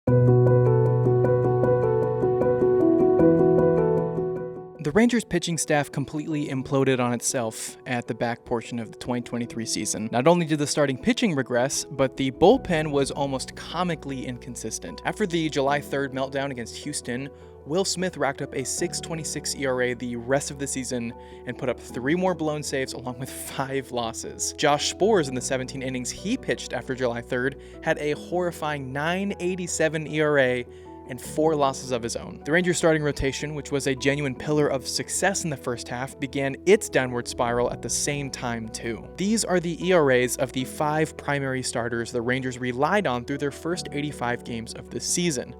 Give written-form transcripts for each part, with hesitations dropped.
The Rangers pitching staff completely imploded on itself at the back portion of the 2023 season. Not only did the starting pitching regress, but the bullpen was almost comically inconsistent. After the July 3rd meltdown against Houston, Will Smith racked up a .626 ERA the rest of the season and put up 3 more blown saves along with 5 losses. Josh Sborz in the 17 innings he pitched after July 3rd had a horrifying .987 ERA and 4 losses of his own. The Rangers starting rotation, which was a genuine pillar of success in the first half, began its downward spiral at the same time too. These are the ERAs of the 5 primary starters the Rangers relied on through their first 85 games of the season.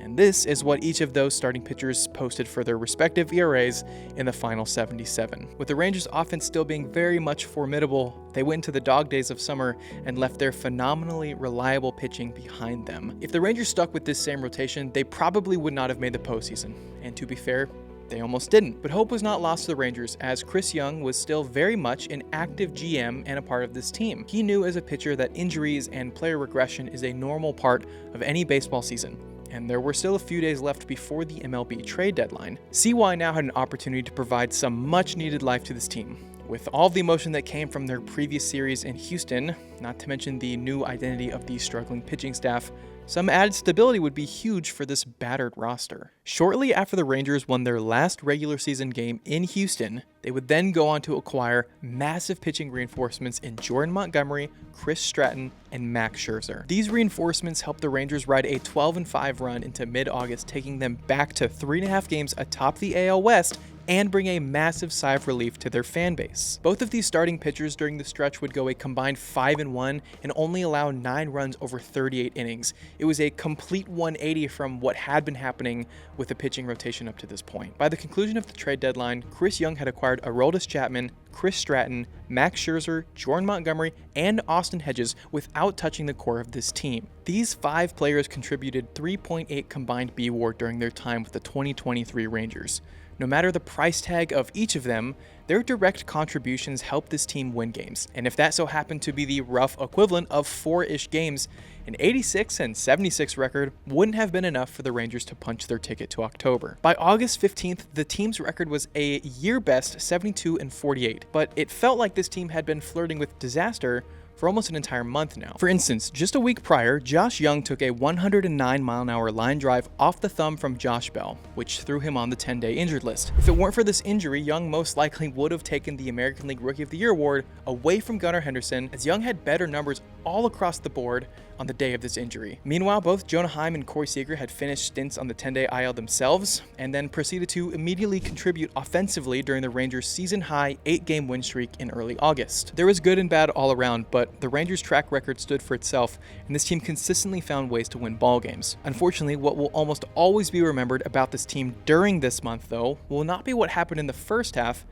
And this is what each of those starting pitchers posted for their respective ERAs in the final 77. With the Rangers offense still being very much formidable, they went into the dog days of summer and left their phenomenally reliable pitching behind them. If the Rangers stuck with this same rotation, they probably would not have made the postseason. And to be fair, they almost didn't. But hope was not lost to the Rangers, as Chris Young was still very much an active GM and a part of this team. He knew as a pitcher that injuries and player regression is a normal part of any baseball season, and there were still a few days left before the MLB trade deadline. CY now had an opportunity to provide some much-needed life to this team. With all the emotion that came from their previous series in Houston, not to mention the new identity of the struggling pitching staff, some added stability would be huge for this battered roster. Shortly after the Rangers won their last regular season game in Houston, they would then go on to acquire massive pitching reinforcements in Jordan Montgomery, Chris Stratton, and Max Scherzer. These reinforcements helped the Rangers ride a 12-5 run into mid-August, taking them back to 3.5 games atop the AL West and bring a massive sigh of relief to their fan base. Both of these starting pitchers during the stretch would go a combined 5-1 and only allow 9 runs over 38 innings. It was a complete 180 from what had been happening with the pitching rotation up to this point. By the conclusion of the trade deadline, Chris Young had acquired Aroldis Chapman, Chris Stratton, Max Scherzer, Jordan Montgomery, and Austin Hedges without touching the core of this team. These 5 players contributed 3.8 combined B-WAR during their time with the 2023 Rangers. No matter the price tag of each of them, their direct contributions helped this team win games, and if that so happened to be the rough equivalent of 4-ish games, an 86-76 record wouldn't have been enough for the Rangers to punch their ticket to October. By August 15th, the team's record was a year-best 72-48, but it felt like this team had been flirting with disaster for almost an entire month now. For instance, just a week prior, Josh Young took a 109-mile-an-hour line drive off the thumb from Josh Bell, which threw him on the 10-day injured list. If it weren't for this injury, Young most likely would have taken the American League Rookie of the Year award away from Gunnar Henderson, as Young had better numbers all across the board on the day of this injury. Meanwhile, both Jonah Heim and Corey Seager had finished stints on the 10-day IL themselves, and then proceeded to immediately contribute offensively during the Rangers' season-high 8-game win streak in early August. There was good and bad all around, but the Rangers' track record stood for itself, and this team consistently found ways to win ball games. Unfortunately, what will almost always be remembered about this team during this month, though, will not be what happened in the first half.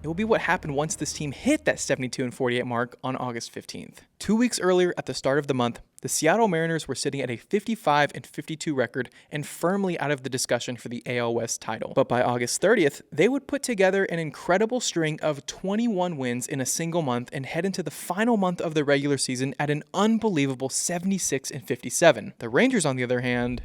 It will be what happened once this team hit that 72-48 mark on August 15th. 2 weeks earlier, at the start of the month, the Seattle Mariners were sitting at a 55-52 record and firmly out of the discussion for the AL West title. But by August 30th, they would put together an incredible string of 21 wins in a single month and head into the final month of the regular season at an unbelievable 76-57. The Rangers, on the other hand,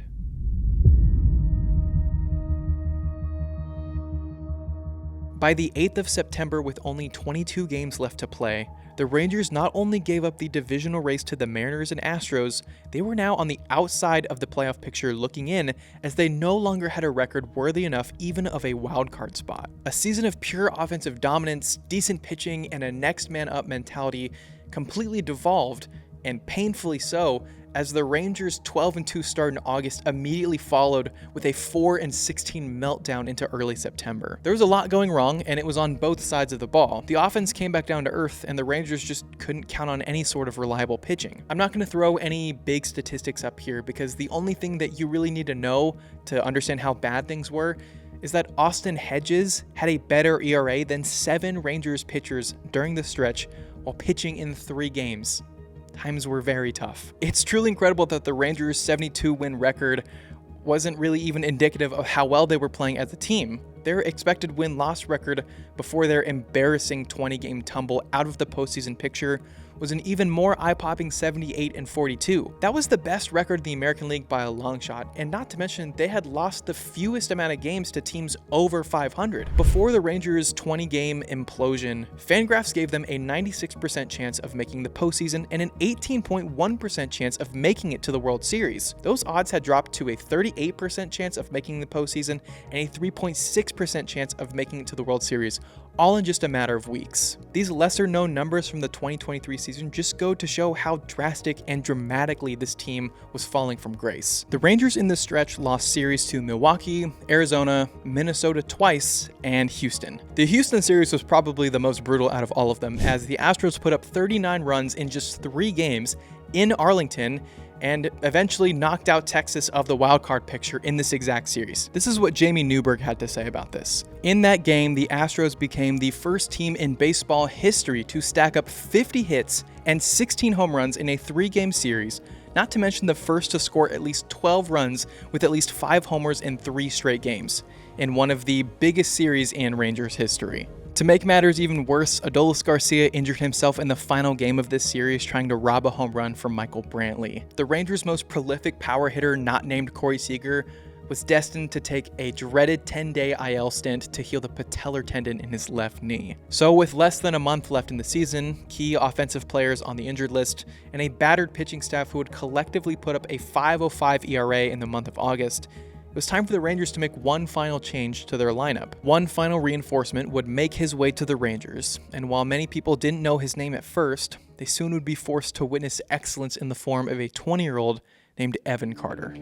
by the 8th of September, with only 22 games left to play, the Rangers not only gave up the divisional race to the Mariners and Astros, they were now on the outside of the playoff picture looking in, as they no longer had a record worthy enough even of a wildcard spot. A season of pure offensive dominance, decent pitching, and a next man up mentality completely devolved, and painfully so, as the Rangers' 12-2 start in August immediately followed with a 4-16 meltdown into early September. There was a lot going wrong, and it was on both sides of the ball. The offense came back down to earth, and the Rangers just couldn't count on any sort of reliable pitching. I'm not going to throw any big statistics up here, because the only thing that you really need to know to understand how bad things were is that Austin Hedges had a better ERA than 7 Rangers pitchers during the stretch while pitching in 3 games. Times were very tough. It's truly incredible that the Rangers' 72-win record wasn't really even indicative of how well they were playing as a team. Their expected win-loss record before their embarrassing 20-game tumble out of the postseason picture was an even more eye-popping 78-42. That was the best record in the American League by a long shot, and not to mention they had lost the fewest amount of games to teams over 500. Before the Rangers' 20-game implosion, Fangraphs gave them a 96% chance of making the postseason and an 18.1% chance of making it to the World Series. Those odds had dropped to a 38% chance of making the postseason and a 3.6% chance of making it to the World Series, all in just a matter of weeks. These lesser-known numbers from the 2023 season just go to show how drastic and dramatically this team was falling from grace. The Rangers in this stretch lost series to Milwaukee, Arizona, Minnesota twice, and Houston. The Houston series was probably the most brutal out of all of them, as the Astros put up 39 runs in just 3 games in Arlington and eventually knocked out Texas of the wildcard picture in this exact series. This is what Jamie Newberg had to say about this. In that game, the Astros became the first team in baseball history to stack up 50 hits and 16 home runs in a 3-game series, not to mention the first to score at least 12 runs with at least 5 homers in 3 straight games, in one of the biggest series in Rangers history. To make matters even worse, Adolis Garcia injured himself in the final game of this series trying to rob a home run from Michael Brantley. The Rangers' most prolific power hitter, not named Corey Seager, was destined to take a dreaded 10-day IL stint to heal the patellar tendon in his left knee. So with less than a month left in the season, key offensive players on the injured list, and a battered pitching staff who would collectively put up a 5.05 ERA in the month of August, it was time for the Rangers to make one final change to their lineup. One final reinforcement would make his way to the Rangers, and while many people didn't know his name at first, they soon would be forced to witness excellence in the form of a 20-year-old named Evan Carter.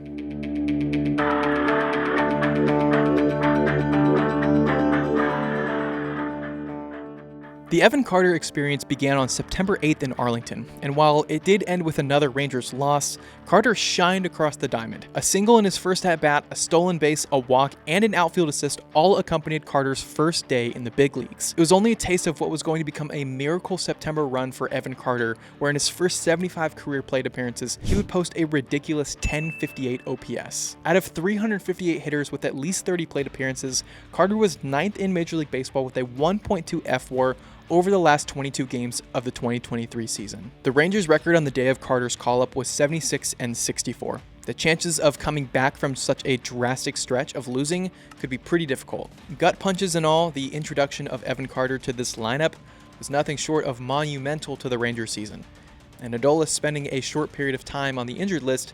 The Evan Carter experience began on September 8th in Arlington, and while it did end with another Rangers loss, Carter shined across the diamond. A single in his first at-bat, a stolen base, a walk, and an outfield assist all accompanied Carter's first day in the big leagues. It was only a taste of what was going to become a miracle September run for Evan Carter, where in his first 75 career plate appearances, he would post a ridiculous 1058 OPS. Out of 358 hitters with at least 30 plate appearances, Carter was 9th in Major League Baseball with a 1.2 F-WAR over the last 22 games of the 2023 season. The Rangers' record on the day of Carter's call-up was 76-64. The chances of coming back from such a drastic stretch of losing could be pretty difficult. Gut punches and all, the introduction of Evan Carter to this lineup was nothing short of monumental to the Rangers season, and Adolis spending a short period of time on the injured list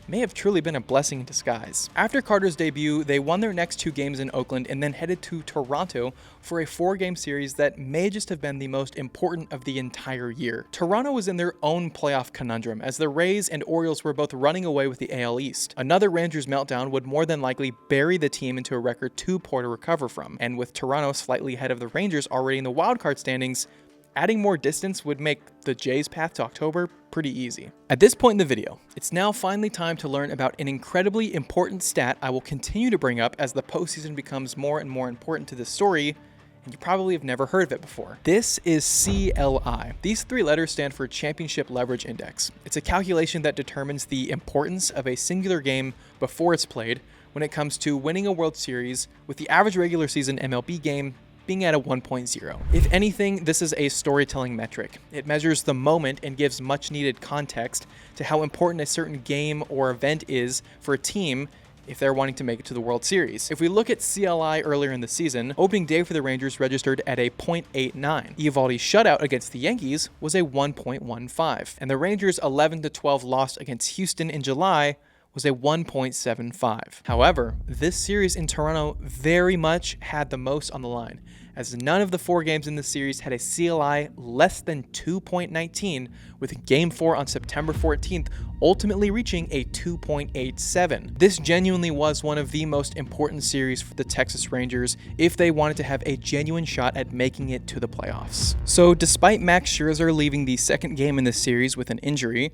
may have truly been a blessing in disguise. After Carter's debut, they won their next 2 games in Oakland and then headed to Toronto for a 4-game series that may just have been the most important of the entire year. Toronto was in their own playoff conundrum, as the Rays and Orioles were both running away with the AL East. Another Rangers meltdown would more than likely bury the team into a record too poor to recover from, and with Toronto slightly ahead of the Rangers already in the wildcard standings, adding more distance would make the Jays' path to October pretty easy. At this point in the video, it's now finally time to learn about an incredibly important stat I will continue to bring up as the postseason becomes more and more important to this story, and you probably have never heard of it before. This is CLI. These 3 letters stand for Championship Leverage Index. It's a calculation that determines the importance of a singular game before it's played when it comes to winning a World Series, with the average regular season MLB game being at a 1.0. If anything, this is a storytelling metric. It measures the moment and gives much needed context to how important a certain game or event is for a team if they're wanting to make it to the World Series. If we look at CLI earlier in the season, opening day for the Rangers registered at a 0.89. Eovaldi's shutout against the Yankees was a 1.15. And the Rangers' 11-12 loss against Houston in July was a 1.75. However, this series in Toronto very much had the most on the line, as none of the 4 games in the series had a CLI less than 2.19, with Game 4 on September 14th ultimately reaching a 2.87. This genuinely was one of the most important series for the Texas Rangers if they wanted to have a genuine shot at making it to the playoffs. So despite Max Scherzer leaving the second game in this series with an injury,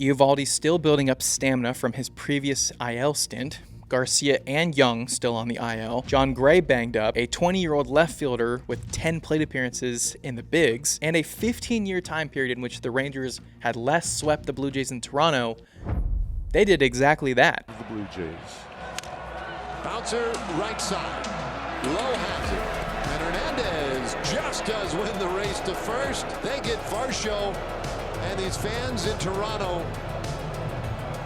Eovaldi still building up stamina from his previous IL stint, Garcia and Young still on the IL, John Gray banged up, a 20-year-old left fielder with 10 plate appearances in the bigs, and a 15-year time period in which the Rangers had last swept the Blue Jays in Toronto, they did exactly that. The Blue Jays. Bouncer right side. Lowe has it. And Hernandez just does win the race to first. They get Varsho. And these fans in Toronto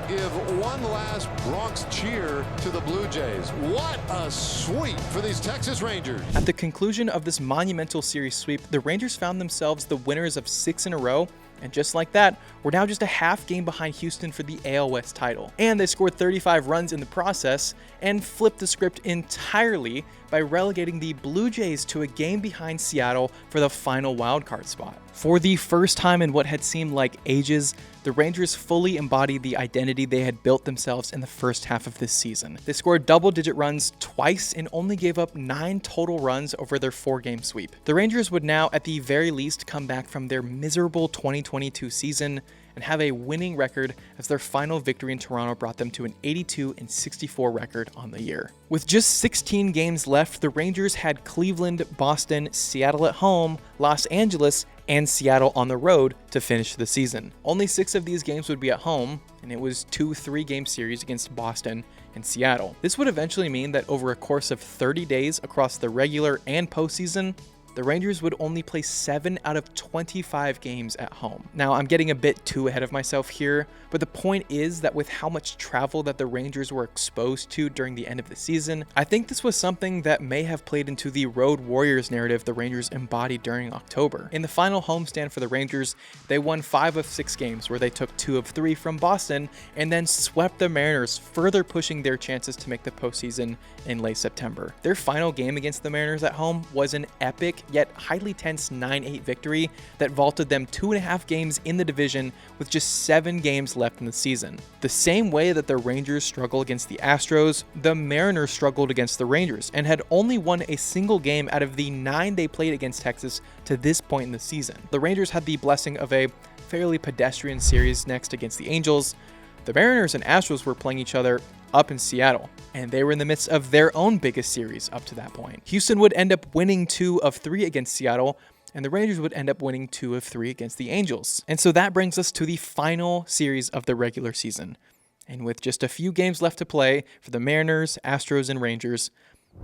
give one last Bronx cheer to the Blue Jays. What a sweep for these Texas Rangers. At the conclusion of this monumental series sweep, the Rangers found themselves the winners of 6 in a row. And just like that, we're now just a half game behind Houston for the AL West title. And they scored 35 runs in the process and flipped the script entirely by relegating the Blue Jays to a game behind Seattle for the final wildcard spot. For the first time in what had seemed like ages, the Rangers fully embodied the identity they had built themselves in the first half of this season. They scored double-digit runs twice and only gave up 9 total runs over their 4-game sweep. The Rangers would now, at the very least, come back from their miserable 2022 season and have a winning record, as their final victory in Toronto brought them to an 82-64 record on the year. With just 16 games left, the Rangers had Cleveland, Boston, Seattle at home, Los Angeles, and Seattle on the road to finish the season. Only 6 of these games would be at home, and it was 2 3-game series against Boston and Seattle. This would eventually mean that over a course of 30 days across the regular and postseason, the Rangers would only play 7 out of 25 games at home. Now, I'm getting a bit too ahead of myself here, but the point is that with how much travel that the Rangers were exposed to during the end of the season, I think this was something that may have played into the Road Warriors narrative the Rangers embodied during October. In the final homestand for the Rangers, they won 5 of 6 games, where they took 2 of 3 from Boston and then swept the Mariners, further pushing their chances to make the postseason in late September. Their final game against the Mariners at home was an epic yet highly tense 9-8 victory that vaulted them 2.5 games in the division with just 7 games left in the season. The same way that the Rangers struggled against the Astros, the Mariners struggled against the Rangers and had only won a single game out of the 9 they played against Texas to this point in the season. The Rangers had the blessing of a fairly pedestrian series next against the Angels. The Mariners and Astros were playing each other up in Seattle, and they were in the midst of their own biggest series up to that point. Houston would end up winning 2 of 3 against Seattle, and the Rangers would end up winning 2 of 3 against the Angels. And so that brings us to the final series of the regular season. And with just a few games left to play for the Mariners, Astros, and Rangers,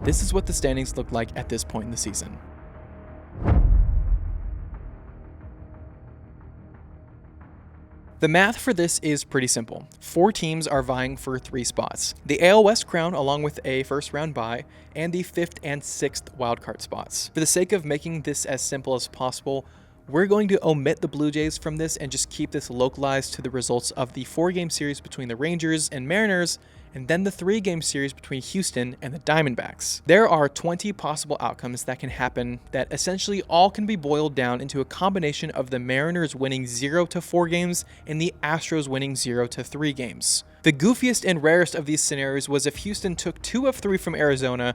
this is what the standings look like at this point in the season. The math for this is pretty simple. 4 teams are vying for 3 spots: the AL West crown along with a first-round bye, and the 5th and 6th wildcard spots. For the sake of making this as simple as possible, we're going to omit the Blue Jays from this and just keep this localized to the results of the 4-game series between the Rangers and Mariners, and then the 3-game series between Houston and the Diamondbacks. There are 20 possible outcomes that can happen that essentially all can be boiled down into a combination of the Mariners winning 0 to 4 games and the Astros winning 0 to 3 games. The goofiest and rarest of these scenarios was if Houston took 2 of 3 from Arizona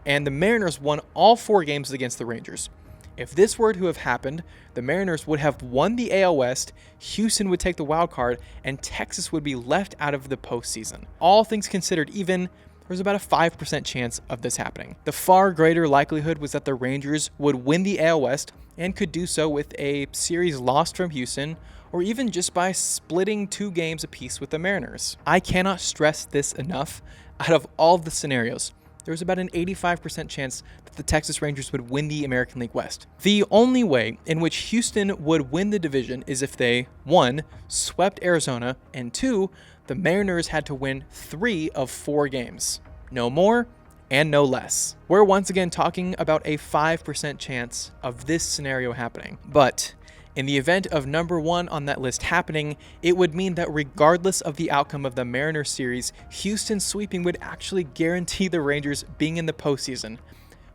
and the Mariners won all 4 games against the Rangers. If this were to have happened, the Mariners would have won the AL West, Houston would take the wild card, and Texas would be left out of the postseason. All things considered even, there's about a 5% chance of this happening. The far greater likelihood was that the Rangers would win the AL West and could do so with a series lost from Houston, or even just by splitting 2 games apiece with the Mariners. I cannot stress this enough. Out of all of the scenarios, there was about an 85% chance that the Texas Rangers would win the American League West. The only way in which Houston would win the division is if they, 1, swept Arizona, and 2, the Mariners had to win 3 of 4 games. No more and no less. We're once again talking about a 5% chance of this scenario happening. But in the event of number 1 on that list happening, it would mean that regardless of the outcome of the Mariners series, Houston sweeping would actually guarantee the Rangers being in the postseason,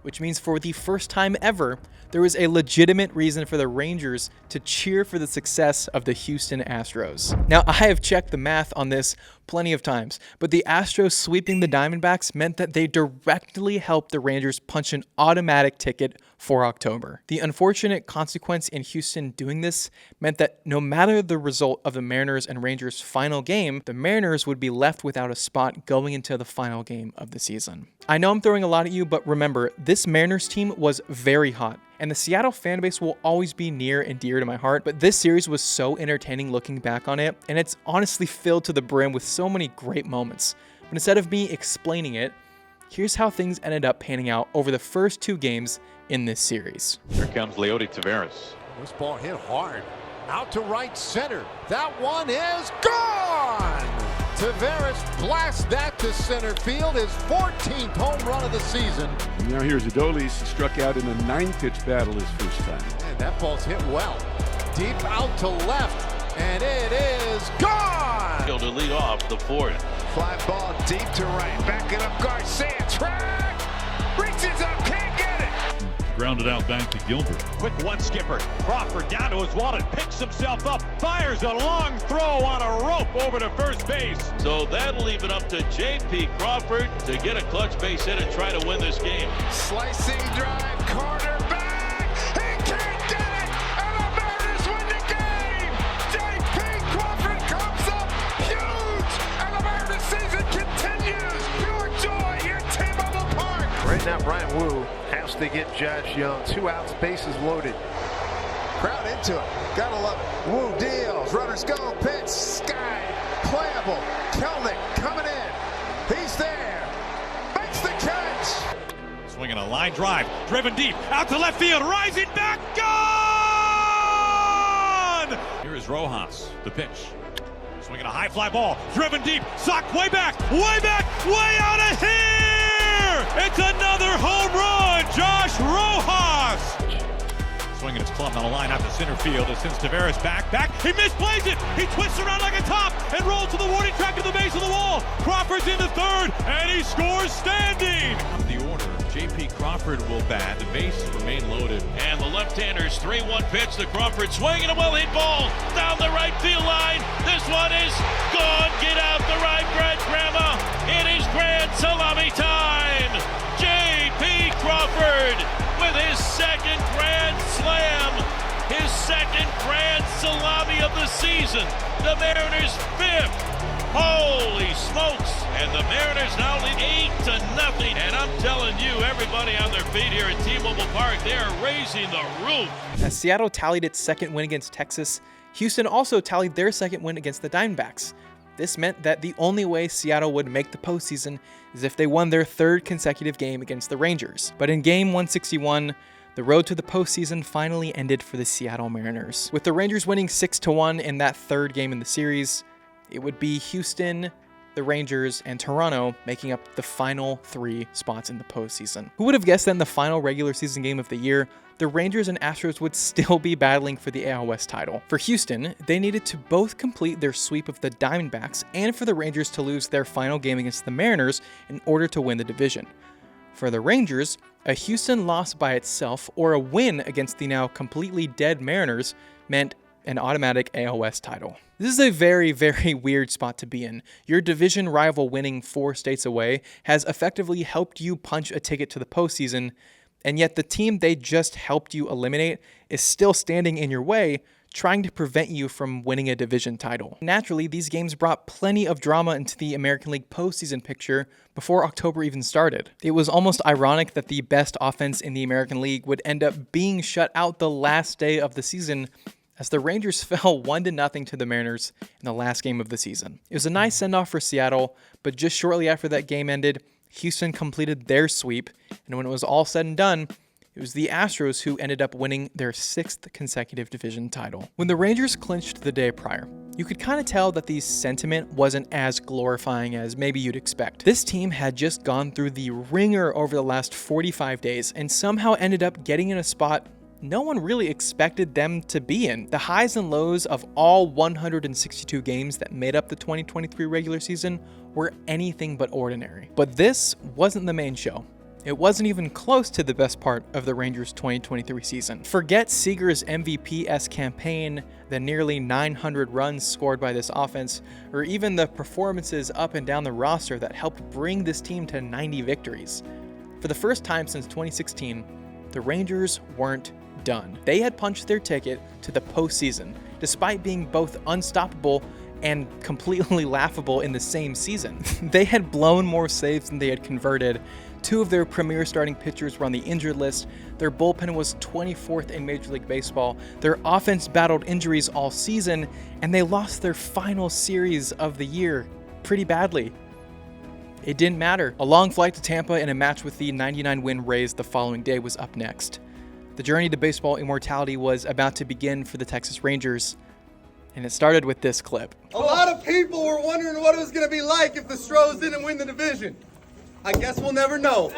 which means for the first time ever, there was a legitimate reason for the Rangers to cheer for the success of the Houston Astros. Now, I have checked the math on this plenty of times, but the Astros sweeping the Diamondbacks meant that they directly helped the Rangers punch an automatic ticket for October. The unfortunate consequence in Houston doing this meant that no matter the result of the Mariners and Rangers' final game, the Mariners would be left without a spot going into the final game of the season. I know I'm throwing a lot at you, but remember, this Mariners team was very hot, and the Seattle fan base will always be near and dear to my heart, but this series was so entertaining looking back on it, and it's honestly filled to the brim with so many great moments. But instead of me explaining it, Here's how things ended up panning out over the first 2 games in this series. Here comes Leody Taveras. This ball hit hard. Out to right center. That one is gone! Taveras blasts that to center field, his 14th home run of the season. And now here's Adolis. He struck out in a 9-pitch battle his first time. And that ball's hit well. Deep out to left, and it is gone! To lead off the 4th. Fly ball deep to right. Back it up, Garcia. Track! Reaches up, can't get it! Grounded out back to Gilbert. Quick one skipper. Crawford down to his wallet, picks himself up, fires a long throw on a rope over to first base. So that'll leave it up to J.P. Crawford to get a clutch base hit and try to win this game. Slicing drive, Carter back! He can't get it! And the Mariners win the game! J.P. Crawford comes up huge! And the Mariners season continues! Pure joy here at T-Mobile Park! Right now, Brian Wu has to get Josh Young. 2 outs, bases loaded. Crowd into it. Gotta love it. Wu deals. Runners go. Pitch. Sky. Playable. Kelnick coming in. He's there. Makes the catch. Swinging a line drive, driven deep, out to left field, rising back, gone! Here is Rojas, the pitch. Swinging a high fly ball, driven deep, socked way back, way out of here! It's another home run, Josh Rojas! Swinging his club on the line out to center field. It sends Taveras back. He misplays it. He twists around like a top and rolls to the warning track to the base of the wall. Crawford's into third, and he scores standing. The order, J.P. Crawford will bat. The bases remain loaded. And the left-hander's 3-1 pitch to Crawford, swinging a well-hit ball down the right field line. This one is gone. Get out the right, Grandma. It is grand salami time. J.P. Crawford with his second grand slam, his second grand salami of the season. The Mariners' 5th. Holy smokes! And the Mariners now lead 8-0. And I'm telling you, everybody on their feet here at T-Mobile Park, they are raising the roof. As Seattle tallied its second win against Texas, Houston also tallied their second win against the Diamondbacks. This meant that the only way Seattle would make the postseason is if they won their 3rd consecutive game against the Rangers. But in game 161, the road to the postseason finally ended for the Seattle Mariners. With the Rangers winning 6-1 in that 3rd game in the series, it would be Houston, the Rangers, and Toronto making up the final 3 spots in the postseason. Who would have guessed that in the final regular season game of the year, the Rangers and Astros would still be battling for the AL West title? For Houston, they needed to both complete their sweep of the Diamondbacks and for the Rangers to lose their final game against the Mariners in order to win the division. For the Rangers, a Houston loss by itself or a win against the now completely dead Mariners meant an automatic AL West title. This is a very, very weird spot to be in. Your division rival winning 4 states away has effectively helped you punch a ticket to the postseason, and yet the team they just helped you eliminate is still standing in your way, trying to prevent you from winning a division title. Naturally, these games brought plenty of drama into the American League postseason picture before October even started. It was almost ironic that the best offense in the American League would end up being shut out the last day of the season as the Rangers fell 1-0 to the Mariners in the last game of the season. It was a nice send-off for Seattle, but just shortly after that game ended, Houston completed their sweep, and when it was all said and done, it was the Astros who ended up winning their 6th consecutive division title. When the Rangers clinched the day prior, you could kind of tell that the sentiment wasn't as glorifying as maybe you'd expect. This team had just gone through the ringer over the last 45 days and somehow ended up getting in a spot no one really expected them to be in. The highs and lows of all 162 games that made up the 2023 regular season were anything but ordinary. But this wasn't the main show. It wasn't even close to the best part of the Rangers' 2023 season. Forget Seager's MVP-esque campaign, the nearly 900 runs scored by this offense, or even the performances up and down the roster that helped bring this team to 90 victories. For the first time since 2016, the Rangers weren't done. They had punched their ticket to the postseason, despite being both unstoppable and completely laughable in the same season. They had blown more saves than they had converted. 2 of their premier starting pitchers were on the injured list. Their bullpen was 24th in Major League Baseball. Their offense battled injuries all season, and they lost their final series of the year pretty badly. It didn't matter. A long flight to Tampa and a match with the 99-win Rays the following day was up next. The journey to baseball immortality was about to begin for the Texas Rangers, and it started with this clip. A lot of people were wondering what it was going to be like if the Stros didn't win the division. I guess we'll never know.